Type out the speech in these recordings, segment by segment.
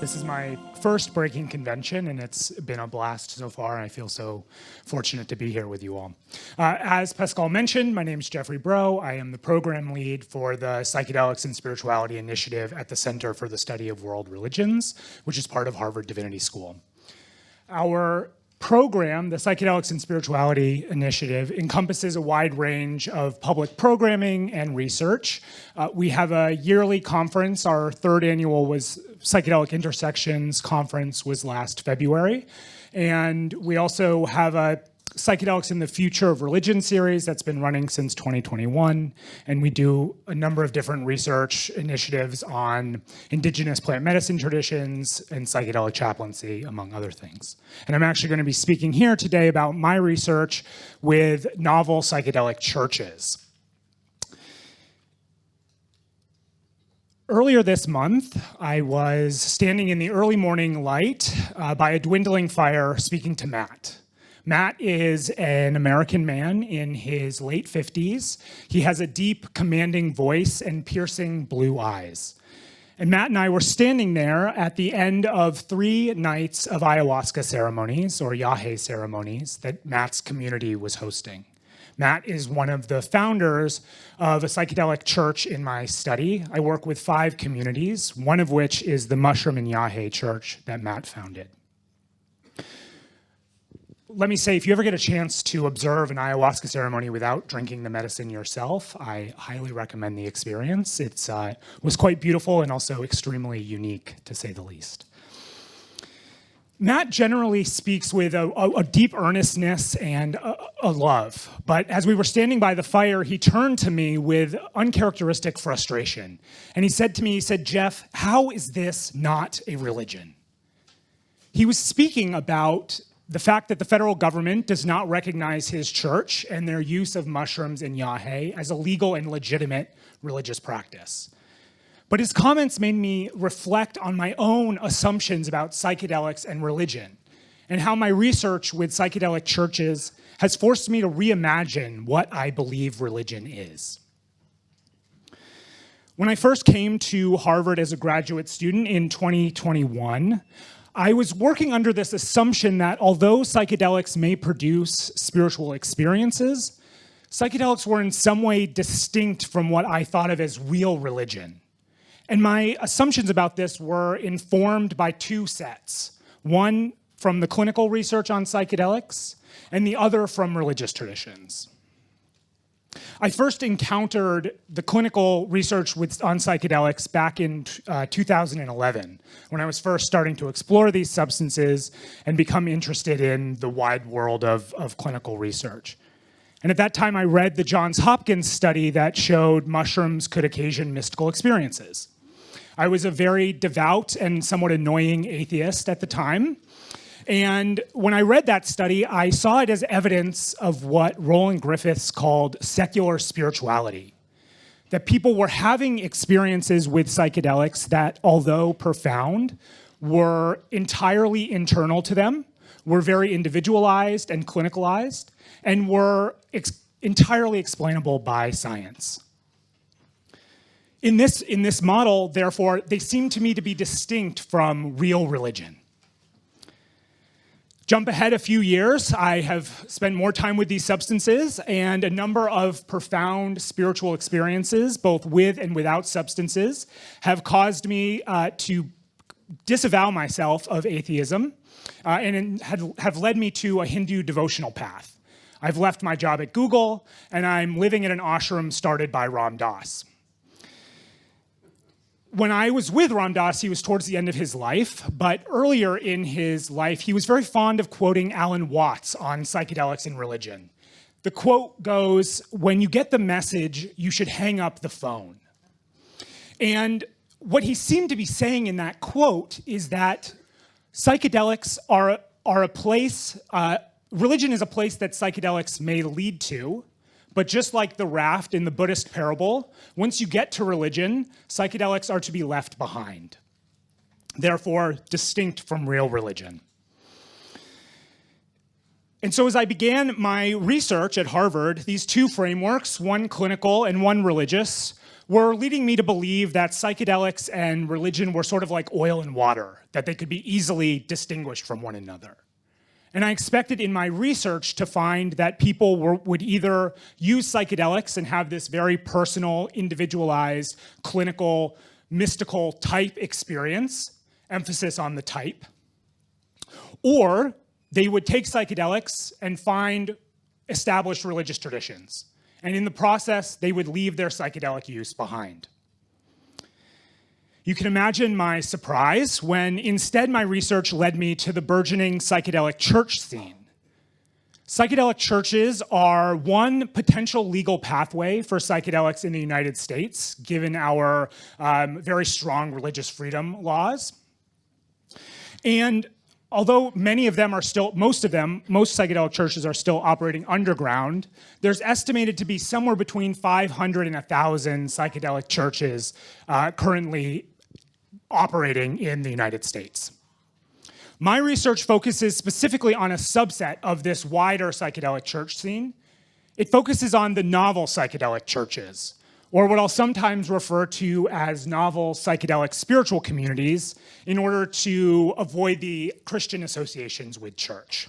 This is my first breaking convention, and it's been a blast so far. I feel so fortunate to be here with you all. As Pascal mentioned, my name is Jeffrey Breau. I am the program lead for the Psychedelics and Spirituality initiative at the Center for the Study of World Religions, which is part of Harvard Divinity School. Our program, the Psychedelics and Spirituality initiative, encompasses a wide range of public programming and research. We have a yearly conference. Our third annual was Psychedelic Intersections conference was last February. And we also have a Psychedelics in the Future of Religion series that's been running since 2021. And we do a number of different research initiatives on indigenous plant medicine traditions and psychedelic chaplaincy, among other things. And I'm actually going to be speaking here today about my research with novel psychedelic churches. Earlier this month, I was standing in the early morning light by a dwindling fire speaking to Matt. Matt is an American man in his late 50s. He has a deep, commanding voice and piercing blue eyes. And Matt and I were standing there at the end of 3 nights of ayahuasca ceremonies, or yahe ceremonies, that Matt's community was hosting. Matt is one of the founders of a psychedelic church in my study. I work with 5 communities, one of which is the Mushroom and Yahe church that Matt founded. Let me say, if you ever get a chance to observe an ayahuasca ceremony without drinking the medicine yourself, I highly recommend the experience. It was quite beautiful and also extremely unique, to say the least. Matt generally speaks with a deep earnestness and a love, but as we were standing by the fire, he turned to me with uncharacteristic frustration. And he said to me, Jeff, how is this not a religion? He was speaking about the fact that the federal government does not recognize his church and their use of mushrooms and yahe as a legal and legitimate religious practice. But his comments made me reflect on my own assumptions about psychedelics and religion, and how my research with psychedelic churches has forced me to reimagine what I believe religion is. When I first came to Harvard as a graduate student in 2021, I was working under this assumption that although psychedelics may produce spiritual experiences, psychedelics were in some way distinct from what I thought of as real religion. And my assumptions about this were informed by 2 sets. One from the clinical research on psychedelics, and the other from religious traditions. I first encountered the clinical research on psychedelics back in 2011, when I was first starting to explore these substances and become interested in the wide world of clinical research. And at that time, I read the Johns Hopkins study that showed mushrooms could occasion mystical experiences. I was a very devout and somewhat annoying atheist at the time. And when I read that study, I saw it as evidence of what Roland Griffiths called secular spirituality. That people were having experiences with psychedelics that, although profound, were entirely internal to them, were very individualized and clinicalized, and were entirely explainable by science. In this model, therefore, they seem to me to be distinct from real religion. Jump ahead a few years, I have spent more time with these substances, and a number of profound spiritual experiences, both with and without substances, have caused me to disavow myself of atheism, and have led me to a Hindu devotional path. I've left my job at Google, and I'm living in an ashram started by Ram Dass. When I was with Ram Dass, he was towards the end of his life, but earlier in his life, he was very fond of quoting Alan Watts on psychedelics and religion. The quote goes, "When you get the message, you should hang up the phone." And what he seemed to be saying in that quote is that psychedelics are a place, religion is a place that psychedelics may lead to, but just like the raft in the Buddhist parable, once you get to religion, psychedelics are to be left behind. Therefore, distinct from real religion. And so as I began my research at Harvard, these 2 frameworks, one clinical and one religious, were leading me to believe that psychedelics and religion were sort of like oil and water, that they could be easily distinguished from one another. And I expected in my research to find that people would either use psychedelics and have this very personal, individualized, clinical, mystical type experience, emphasis on the type, or they would take psychedelics and find established religious traditions. And in the process, they would leave their psychedelic use behind. You can imagine my surprise when instead my research led me to the burgeoning psychedelic church scene. Psychedelic churches are one potential legal pathway for psychedelics in the United States, given our very strong religious freedom laws. And although many of them are still, most psychedelic churches are still operating underground, there's estimated to be somewhere between 500 and 1,000 psychedelic churches currently operating in the United States. My research focuses specifically on a subset of this wider psychedelic church scene. It focuses on the novel psychedelic churches, or what I'll sometimes refer to as novel psychedelic spiritual communities, in order to avoid the Christian associations with church.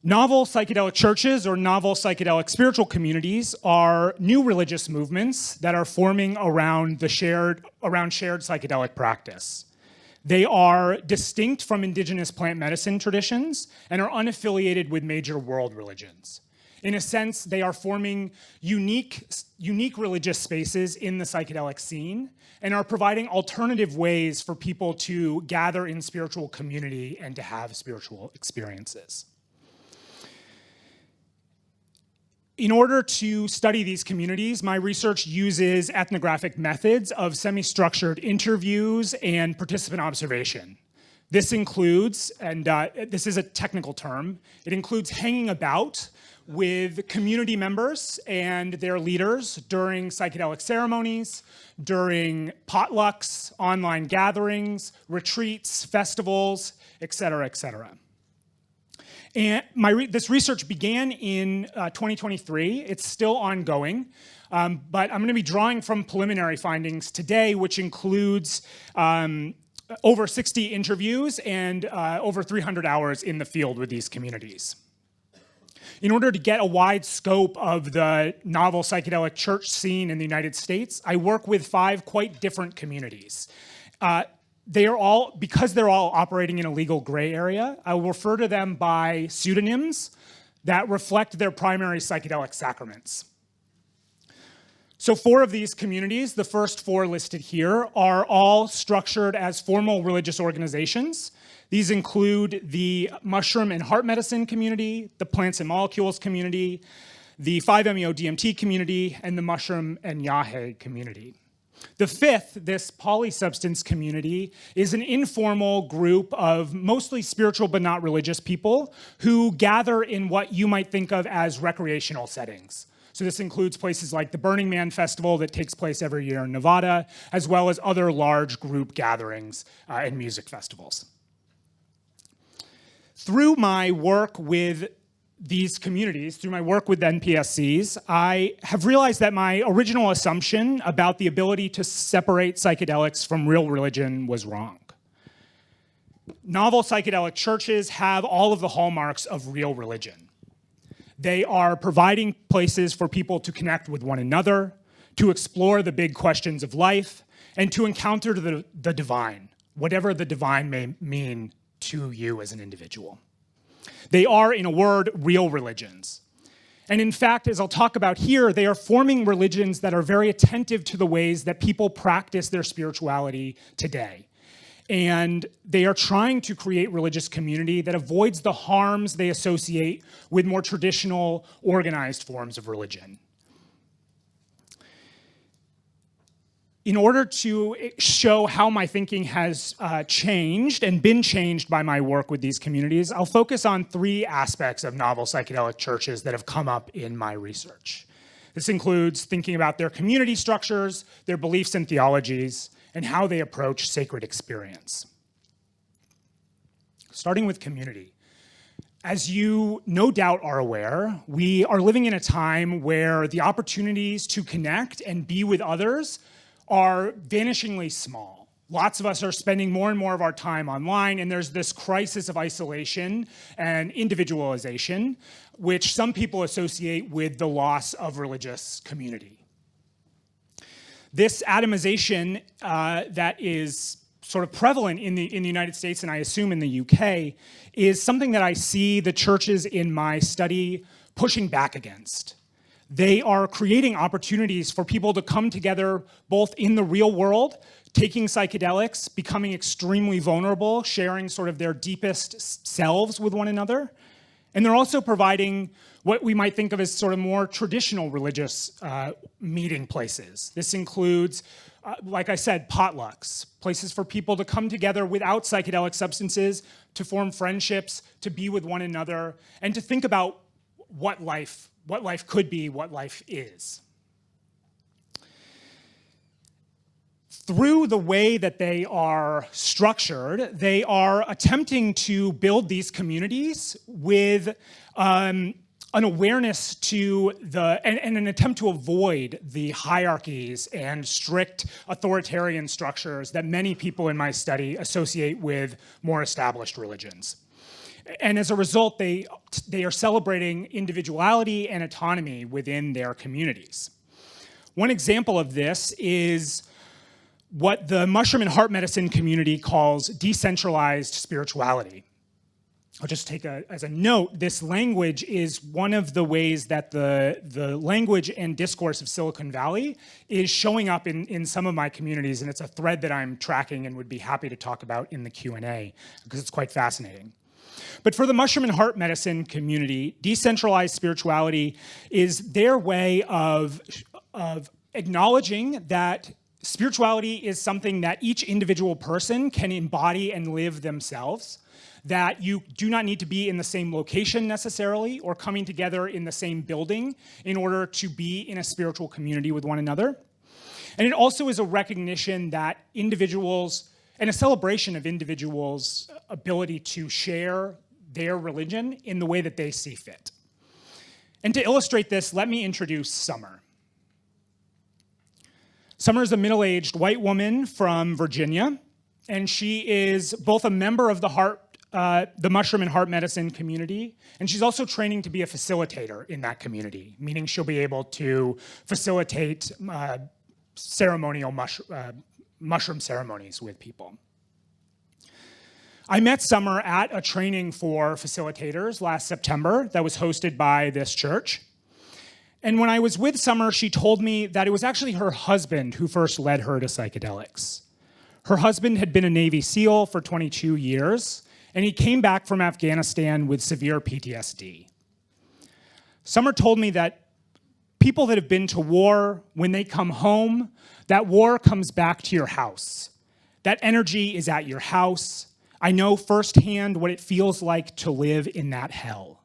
Novel psychedelic churches or novel psychedelic spiritual communities are new religious movements that are forming around shared psychedelic practice. They are distinct from indigenous plant medicine traditions and are unaffiliated with major world religions. In a sense, they are forming unique religious spaces in the psychedelic scene and are providing alternative ways for people to gather in spiritual community and to have spiritual experiences. In order to study these communities, my research uses ethnographic methods of semi-structured interviews and participant observation. This includes, and this is a technical term, it includes hanging about with community members and their leaders during psychedelic ceremonies, during potlucks, online gatherings, retreats, festivals, et cetera, et cetera. And this research began in 2023. It's still ongoing, but I'm going to be drawing from preliminary findings today, which includes over 60 interviews and over 300 hours in the field with these communities. In order to get a wide scope of the novel psychedelic church scene in the United States, I work with 5 quite different communities. Because they're all operating in a legal gray area, I will refer to them by pseudonyms that reflect their primary psychedelic sacraments. So 4 of these communities, the first 4 listed here, are all structured as formal religious organizations. These include the mushroom and heart medicine community, the plants and molecules community, the 5-MeO-DMT community, and the mushroom and yahe community. The 5th, this polysubstance community, is an informal group of mostly spiritual but not religious people who gather in what you might think of as recreational settings. So this includes places like the Burning Man Festival that takes place every year in Nevada, as well as other large group gatherings and music festivals. Through my work with these communities, through my work with NPSCs, I have realized that my original assumption about the ability to separate psychedelics from real religion was wrong. Novel psychedelic churches have all of the hallmarks of real religion. They are providing places for people to connect with one another, to explore the big questions of life, and to encounter the divine, whatever the divine may mean to you as an individual. They are, in a word, real religions. And in fact, as I'll talk about here, they are forming religions that are very attentive to the ways that people practice their spirituality today. And they are trying to create religious community that avoids the harms they associate with more traditional, organized forms of religion. In order to show how my thinking has changed and been changed by my work with these communities, I'll focus on 3 aspects of novel psychedelic churches that have come up in my research. This includes thinking about their community structures, their beliefs and theologies, and how they approach sacred experience. Starting with community. As you no doubt are aware, we are living in a time where the opportunities to connect and be with others are vanishingly small. Lots of us are spending more and more of our time online, and there's this crisis of isolation and individualization, which some people associate with the loss of religious community. This atomization that is sort of prevalent in the United States, and I assume in the UK, is something that I see the churches in my study pushing back against. They are creating opportunities for people to come together both in the real world, taking psychedelics, becoming extremely vulnerable, sharing sort of their deepest selves with one another. And they're also providing what we might think of as sort of more traditional religious meeting places. This includes, like I said, potlucks, places for people to come together without psychedelic substances, to form friendships, to be with one another, and to think about what life could be, what life is. Through the way that they are structured, they are attempting to build these communities with an awareness to and an attempt to avoid the hierarchies and strict authoritarian structures that many people in my study associate with more established religions. And as a result, they are celebrating individuality and autonomy within their communities. One example of this is what the mushroom and heart medicine community calls decentralized spirituality. I'll just take as a note, this language is one of the ways that the language and discourse of Silicon Valley is showing up in some of my communities, and it's a thread that I'm tracking and would be happy to talk about in the Q&A, because it's quite fascinating. But for the mushroom and heart medicine community, decentralized spirituality is their way of acknowledging that spirituality is something that each individual person can embody and live themselves, that you do not need to be in the same location necessarily or coming together in the same building in order to be in a spiritual community with one another. And it also is a recognition that individuals, and a celebration of individuals' ability to share their religion in the way that they see fit. And to illustrate this, let me introduce Summer. Summer is a middle-aged white woman from Virginia, and she is both a member of the mushroom and heart medicine community, and she's also training to be a facilitator in that community, meaning she'll be able to facilitate ceremonial mushroom ceremonies with people. I met Summer at a training for facilitators last September that was hosted by this church. And when I was with Summer, she told me that it was actually her husband who first led her to psychedelics. Her husband had been a Navy SEAL for 22 years, and he came back from Afghanistan with severe PTSD. Summer told me that people that have been to war, when they come home, that war comes back to your house. That energy is at your house. I know firsthand what it feels like to live in that hell.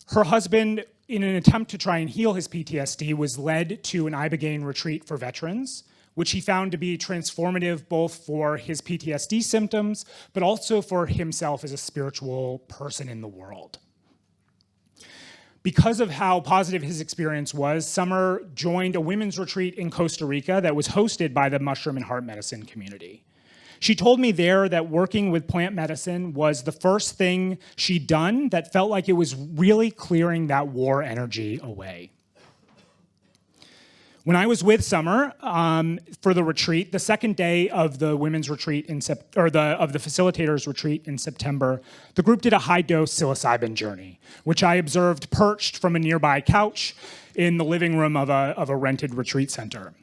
Her husband, in an attempt to try and heal his PTSD, was led to an Ibogaine retreat for veterans, which he found to be transformative both for his PTSD symptoms, but also for himself as a spiritual person in the world. Because of how positive his experience was, Summer joined a women's retreat in Costa Rica that was hosted by the mushroom and heart medicine community. She told me there that working with plant medicine was the first thing she'd done that felt like it was really clearing that war energy away. When I was with Summer for the retreat, the second day of the women's retreat of the facilitators retreat in September, the group did a high-dose psilocybin journey, which I observed perched from a nearby couch in the living room of a rented retreat center.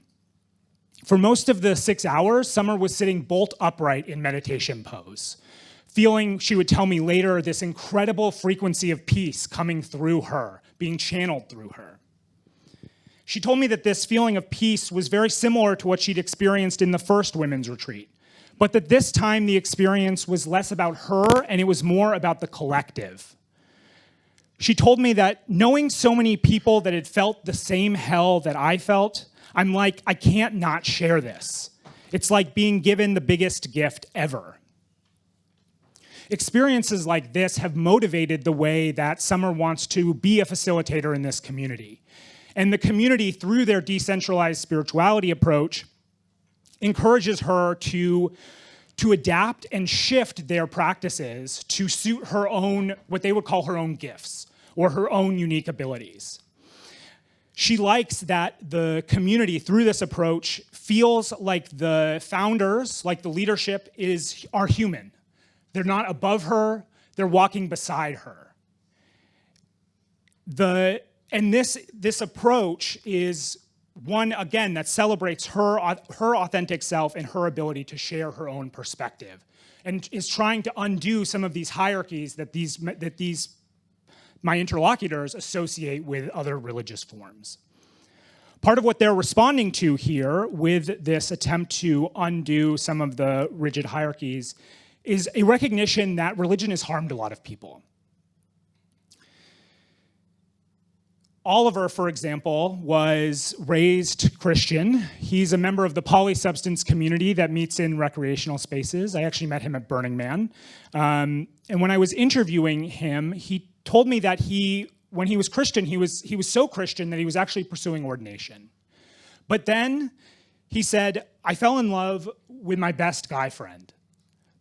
For most of the 6 hours, Summer was sitting bolt upright in meditation pose, feeling, she would tell me later, this incredible frequency of peace coming through her, being channeled through her. She told me that this feeling of peace was very similar to what she'd experienced in the first women's retreat, but that this time the experience was less about her and it was more about the collective. She told me that knowing so many people that had felt the same hell that I felt, I'm like, I can't not share this. It's like being given the biggest gift ever. experiences like this have motivated the way that Summer wants to be a facilitator in this community. And the community, through their decentralized spirituality approach, encourages her to adapt and shift their practices to suit her own, what they would call her own gifts, or her own unique abilities. She likes that the community, through this approach, feels like the founders, like the leadership, are human. They're not above her, they're walking beside her. And this approach is one, again, that celebrates her authentic self and her ability to share her own perspective, and is trying to undo some of these hierarchies that my interlocutors associate with other religious forms. Part of what they're responding to here with this attempt to undo some of the rigid hierarchies is a recognition that religion has harmed a lot of people. Oliver, for example, was raised Christian. He's a member of the polysubstance community that meets in recreational spaces. I actually met him at Burning Man. And when I was interviewing him, he told me that when he was Christian, he was so Christian that he was actually pursuing ordination. But then he said, I fell in love with my best guy friend.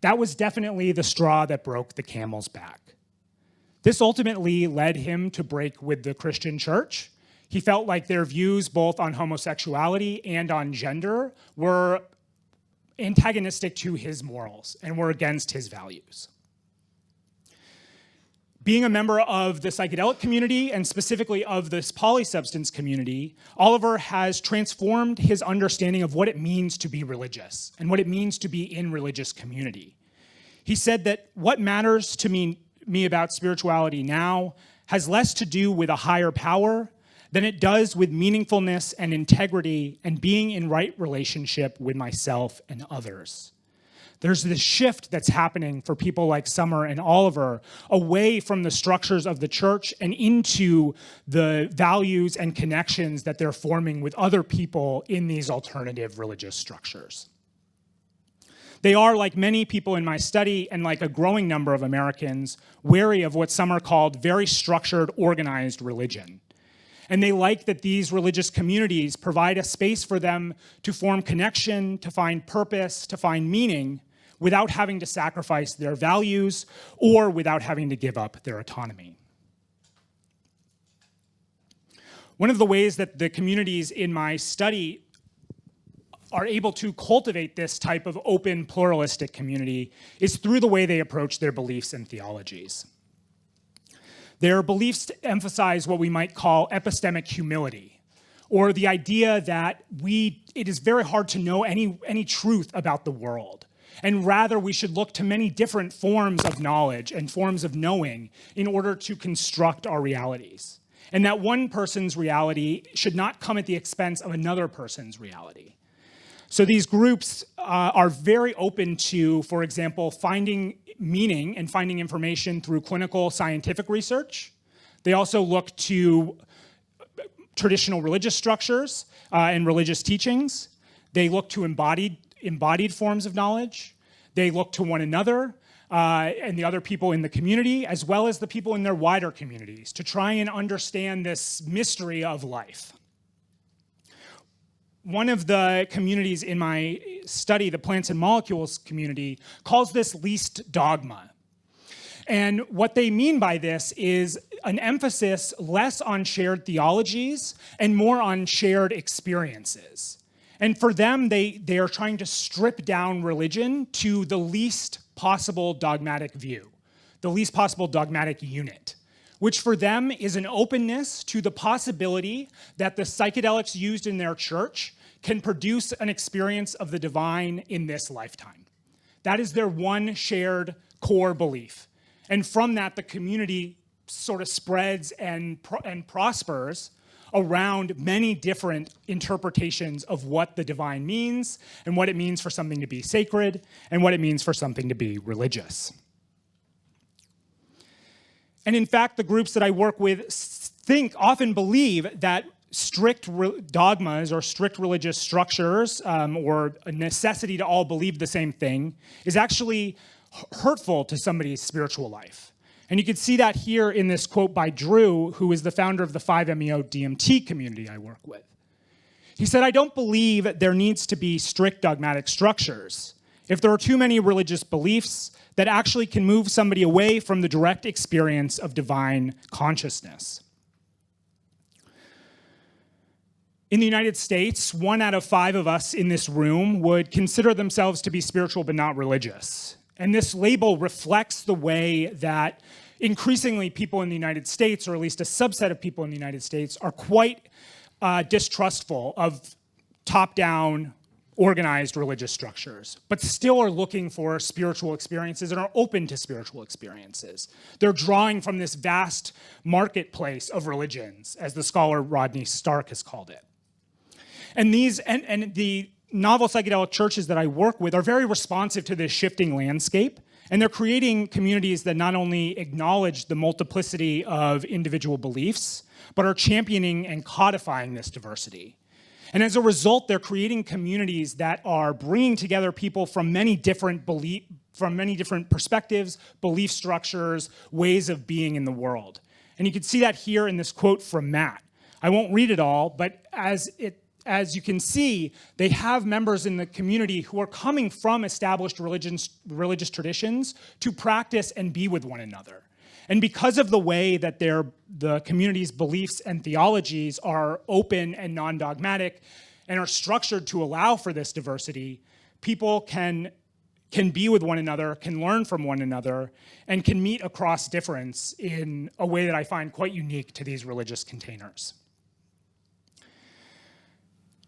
That was definitely the straw that broke the camel's back. This ultimately led him to break with the Christian church. He felt like their views both on homosexuality and on gender were antagonistic to his morals and were against his values. Being a member of the psychedelic community, and specifically of this polysubstance community, Oliver has transformed his understanding of what it means to be religious and what it means to be in religious community. He said that what matters to me about spirituality now has less to do with a higher power than it does with meaningfulness and integrity and being in right relationship with myself and others. There's this shift that's happening for people like Summer and Oliver away from the structures of the church and into the values and connections that they're forming with other people in these alternative religious structures. They are, like many people in my study and like a growing number of Americans, wary of what some are called very structured, organized religion. And they like that these religious communities provide a space for them to form connection, to find purpose, to find meaning, without having to sacrifice their values or without having to give up their autonomy. One of the ways that the communities in my study are able to cultivate this type of open, pluralistic community is through the way they approach their beliefs and theologies. Their beliefs emphasize what we might call epistemic humility, or the idea that it is very hard to know any truth about the world, and rather we should look to many different forms of knowledge and forms of knowing in order to construct our realities, and that one person's reality should not come at the expense of another person's reality. So these groups are very open to, for example, finding meaning and finding information through clinical scientific research. They also look to traditional religious structures and religious teachings. They look to embodied forms of knowledge. They look to one another and the other people in the community, as well as the people in their wider communities, to try and understand this mystery of life. One of the communities in my study, the plants and molecules community, calls this least dogma. And what they mean by this is an emphasis less on shared theologies and more on shared experiences. And for them, they are trying to strip down religion to the least possible dogmatic view, the least possible dogmatic unit, which for them is an openness to the possibility that the psychedelics used in their church can produce an experience of the divine in this lifetime. That is their one shared core belief. And from that, the community sort of spreads and prospers around many different interpretations of what the divine means and what it means for something to be sacred and what it means for something to be religious. And in fact, the groups that I work with often believe that strict dogmas or strict religious structures or a necessity to all believe the same thing is actually hurtful to somebody's spiritual life. And you can see that here in this quote by Breau, who is the founder of the 5-MeO DMT community I work with. He said, "I don't believe there needs to be strict dogmatic structures. If there are too many religious beliefs that actually can move somebody away from the direct experience of divine consciousness." In the United States, 1 out of 5 of us in this room would consider themselves to be spiritual but not religious. And this label reflects the way that increasingly people in the United States, or at least a subset of people in the United States, are quite distrustful of top-down, organized religious structures, but still are looking for spiritual experiences and are open to spiritual experiences. They're drawing from this vast marketplace of religions, as the scholar Rodney Stark has called it. And the novel psychedelic churches that I work with are very responsive to this shifting landscape, and they're creating communities that not only acknowledge the multiplicity of individual beliefs, but are championing and codifying this diversity. And as a result, they're creating communities that are bringing together people from many different perspectives, belief structures, ways of being in the world. And you can see that here in this quote from Matt. I won't read it all, but as you can see, they have members in the community who are coming from established religious traditions to practice and be with one another. And because of the way that the community's beliefs and theologies are open and non-dogmatic and are structured to allow for this diversity, people can be with one another, can learn from one another, and can meet across difference in a way that I find quite unique to these religious containers.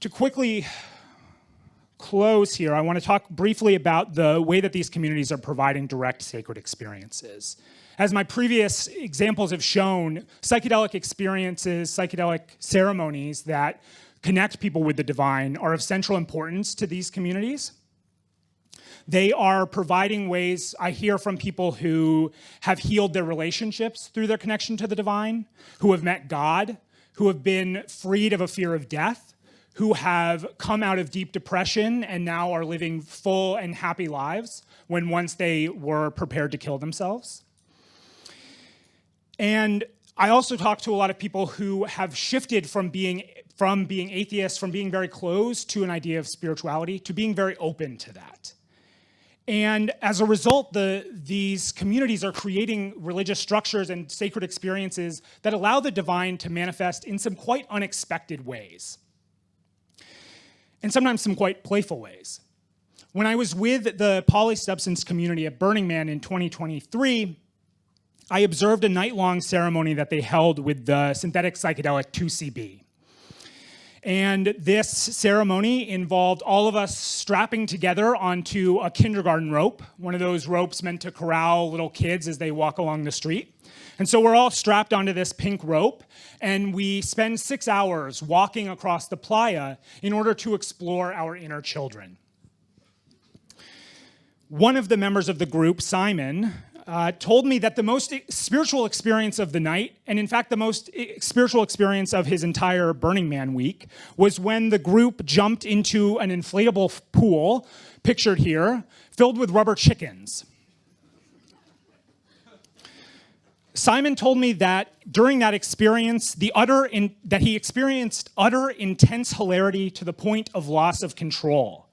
To quickly close here, I want to talk briefly about the way that these communities are providing direct sacred experiences. As my previous examples have shown, psychedelic experiences, psychedelic ceremonies that connect people with the divine are of central importance to these communities. They are providing ways, I hear from people who have healed their relationships through their connection to the divine, who have met God, who have been freed of a fear of death, who have come out of deep depression and now are living full and happy lives when once they were prepared to kill themselves. And I also talk to a lot of people who have shifted from being atheists, from being very closed to an idea of spirituality, to being very open to that. And as a result, these communities are creating religious structures and sacred experiences that allow the divine to manifest in some quite unexpected ways, and sometimes some quite playful ways. When I was with the polysubstance community at Burning Man in 2023, I observed a night-long ceremony that they held with the synthetic psychedelic 2CB. And this ceremony involved all of us strapping together onto a kindergarten rope, one of those ropes meant to corral little kids as they walk along the street. And so we're all strapped onto this pink rope, and we spend 6 hours walking across the playa in order to explore our inner children. One of the members of the group, Simon, told me that the most spiritual experience of the night, and in fact the most spiritual experience of his entire Burning Man week, was when the group jumped into an inflatable pool, pictured here, filled with rubber chickens. Simon told me that during that experience, that he experienced utter intense hilarity to the point of loss of control.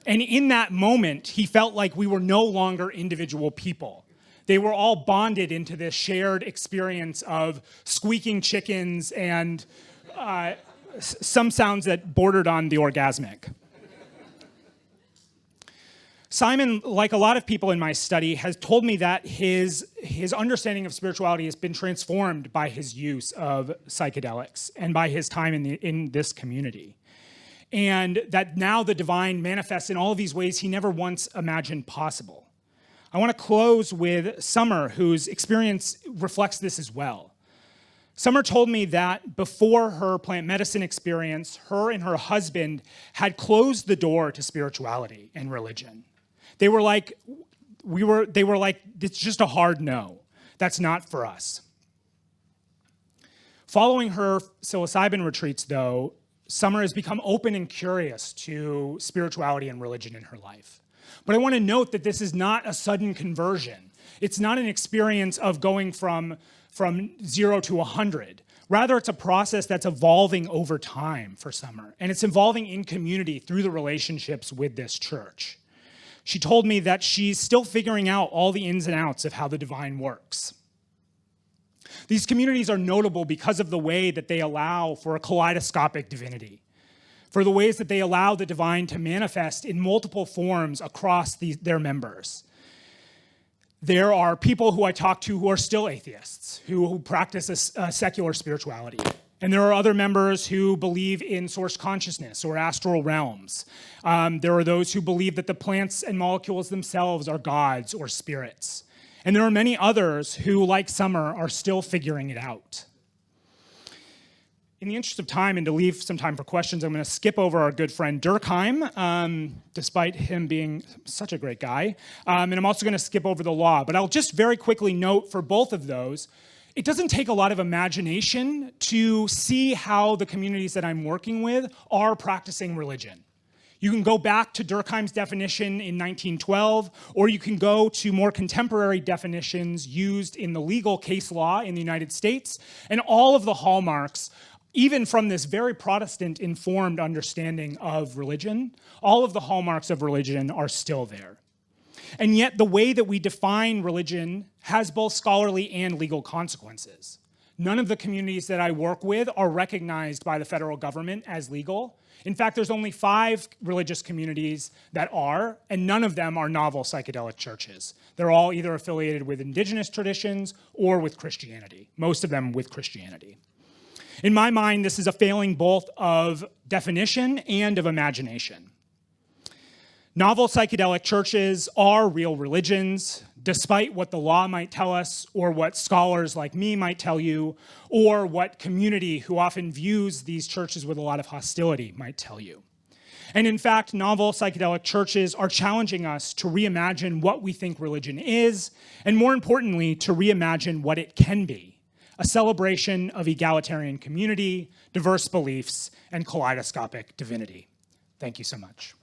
And in that moment, he felt like we were no longer individual people. They were all bonded into this shared experience of squeaking chickens and some sounds that bordered on the orgasmic. Simon, like a lot of people in my study, has told me that his understanding of spirituality has been transformed by his use of psychedelics and by his time in this community. And that now the divine manifests in all of these ways he never once imagined possible. I want to close with Summer, whose experience reflects this as well. Summer told me that before her plant medicine experience, her and her husband had closed the door to spirituality and religion. They were like, it's just a hard no. That's not for us. Following her psilocybin retreats, though, Summer has become open and curious to spirituality and religion in her life. But I want to note that this is not a sudden conversion. It's not an experience of going from 0 to 100. Rather, it's a process that's evolving over time for Summer, and it's evolving in community through the relationships with this church. She told me that she's still figuring out all the ins and outs of how the divine works. These communities are notable because of the way that they allow for a kaleidoscopic divinity, for the ways that they allow the divine to manifest in multiple forms across their members. There are people who I talk to who are still atheists, who practice a secular spirituality. And there are other members who believe in source consciousness or astral realms. There are those who believe that the plants and molecules themselves are gods or spirits. And there are many others who, like Summer, are still figuring it out. In the interest of time and to leave some time for questions, I'm going to skip over our good friend Durkheim, despite him being such a great guy. And I'm also going to skip over the law. But I'll just very quickly note for both of those, it doesn't take a lot of imagination to see how the communities that I'm working with are practicing religion. You can go back to Durkheim's definition in 1912, or you can go to more contemporary definitions used in the legal case law in the United States, and all of the hallmarks, even from this very Protestant-informed understanding of religion, all of the hallmarks of religion are still there. And yet the way that we define religion has both scholarly and legal consequences. None of the communities that I work with are recognized by the federal government as legal. In fact, there's only 5 religious communities that are, and none of them are novel psychedelic churches. They're all either affiliated with indigenous traditions or with Christianity, most of them with Christianity. In my mind, this is a failing both of definition and of imagination. Novel psychedelic churches are real religions, despite what the law might tell us, or what scholars like me might tell you, or what community who often views these churches with a lot of hostility might tell you. And in fact, novel psychedelic churches are challenging us to reimagine what we think religion is, and more importantly, to reimagine what it can be. A celebration of egalitarian community, diverse beliefs, and kaleidoscopic divinity. Thank you so much.